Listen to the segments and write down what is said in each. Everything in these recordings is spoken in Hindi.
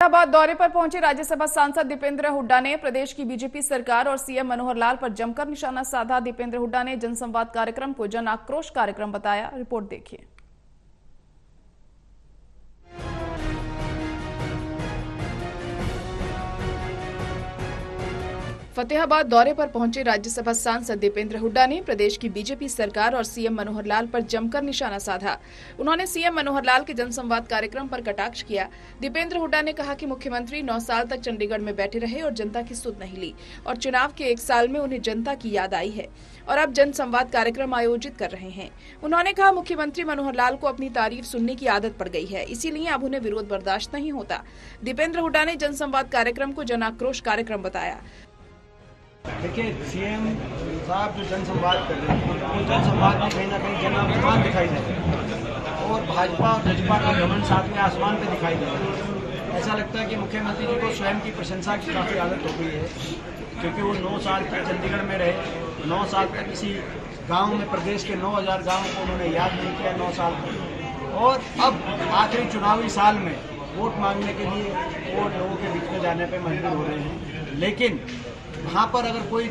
फतेहाबाद दौरे पर पहुंचे राज्यसभा सांसद दीपेंद्र हुड्डा ने प्रदेश की बीजेपी सरकार और सीएम मनोहर लाल पर जमकर निशाना साधा। दीपेंद्र हुड्डा ने जनसंवाद कार्यक्रम को जन आक्रोश कार्यक्रम बताया। रिपोर्ट देखिए। फतेहाबाद दौरे पर पहुंचे राज्यसभा सांसद दीपेंद्र हुड्डा ने प्रदेश की बीजेपी सरकार और सीएम मनोहर लाल पर जमकर निशाना साधा। उन्होंने सीएम मनोहर लाल के जनसंवाद कार्यक्रम पर कटाक्ष किया। दीपेंद्र हुड्डा ने कहा कि मुख्यमंत्री 9 साल तक चंडीगढ़ में बैठे रहे और जनता की सुध नहीं ली और चुनाव के 1 साल में उन्हें जनता की याद आई है और अब जनसंवाद कार्यक्रम आयोजित कर रहे हैं। उन्होंने कहा मुख्यमंत्री मनोहर लाल को अपनी तारीफ सुनने की आदत पड़ गई है, इसीलिए अब उन्हें विरोध बर्दाश्त नहीं होता। दीपेंद्र हुड्डा ने जनसंवाद कार्यक्रम को जन आक्रोश कार्यक्रम बताया। देखिए, सीएम साहब जो जनसंवाद कर रहे हैं, वो जनसंवाद में कहीं ना कहीं जन आसमान दिखाई दे रहा है और भाजपा और भाजपा का घमंड साथ में आसमान पे दिखाई दे रहा है। ऐसा लगता है कि मुख्यमंत्री जी को स्वयं की प्रशंसा की काफ़ी आदत हो गई है, क्योंकि वो 9 साल तक चंडीगढ़ में रहे। 9 साल तक किसी गाँव में, प्रदेश के 9000 गाँव को उन्होंने याद नहीं किया 9 साल तक, और अब आखिरी चुनावी साल में वोट मांगने के लिए वो लोगों के बीच में जाने पर मजबूर हो रहे हैं। लेकिन वहाँ पर अगर कोई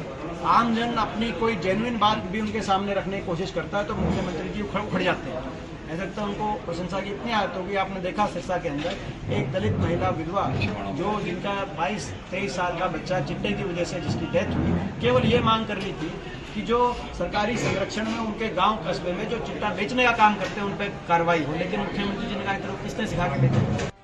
आम जन अपनी कोई जेन्युइन बात भी उनके सामने रखने की कोशिश करता है तो मुख्यमंत्री जी उखड़ जाते हैं। ऐसा लगता है उनको प्रशंसा की इतनी आदत होगी। आपने देखा सिरसा के अंदर एक दलित महिला विधवा जो जिनका 22-23 साल का बच्चा चिट्टे की वजह से जिसकी डेथ हुई, केवल ये मांग कर रही थी कि जो सरकारी संरक्षण में उनके गाँव कस्बे में जो चिट्टा बेचने का काम करते हैं उन पर कार्रवाई हो। लेकिन मुख्यमंत्री जी ने कहा किसने सिखा के बेचे।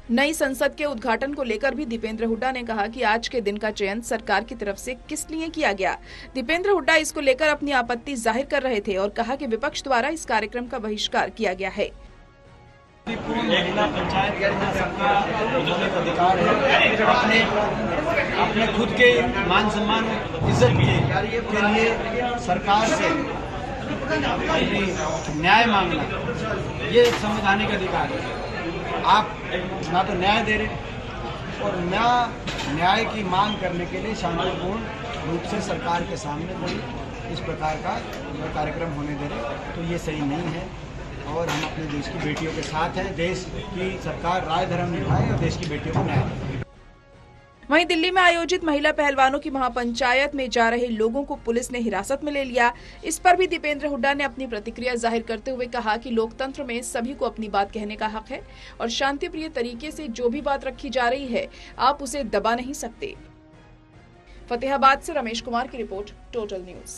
नई संसद के उद्घाटन को लेकर भी दीपेंद्र हुड्डा ने कहा कि आज के दिन का चयन सरकार की तरफ से किस लिए किया गया। दीपेंद्र हुड्डा इसको लेकर अपनी आपत्ति जाहिर कर रहे थे और कहा कि विपक्ष द्वारा इस कार्यक्रम का बहिष्कार किया गया है। महिला पंचायत सबका अधिकार है अपने खुद के मान सम्मान इज्जत के लिए सरकार से न्याय मांगना, ये संवैधानिक अधिकार है। आप ना तो न्याय दे रहे और ना न्याय की मांग करने के लिए शांतिपूर्ण रूप से सरकार के सामने कोई इस प्रकार का कार्यक्रम होने दे रहे, तो ये सही नहीं है। और हम अपने देश की बेटियों के साथ हैं। देश की सरकार राय धर्म निभाए और देश की बेटियों को न्याय दे। वहीं दिल्ली में आयोजित महिला पहलवानों की महापंचायत में जा रहे लोगों को पुलिस ने हिरासत में ले लिया। इस पर भी दीपेंद्र हुड्डा ने अपनी प्रतिक्रिया जाहिर करते हुए कहा कि लोकतंत्र में सभी को अपनी बात कहने का हक है और शांतिप्रिय तरीके से जो भी बात रखी जा रही है आप उसे दबा नहीं सकते। फतेहाबाद से रमेश कुमार की रिपोर्ट, टोटल न्यूज।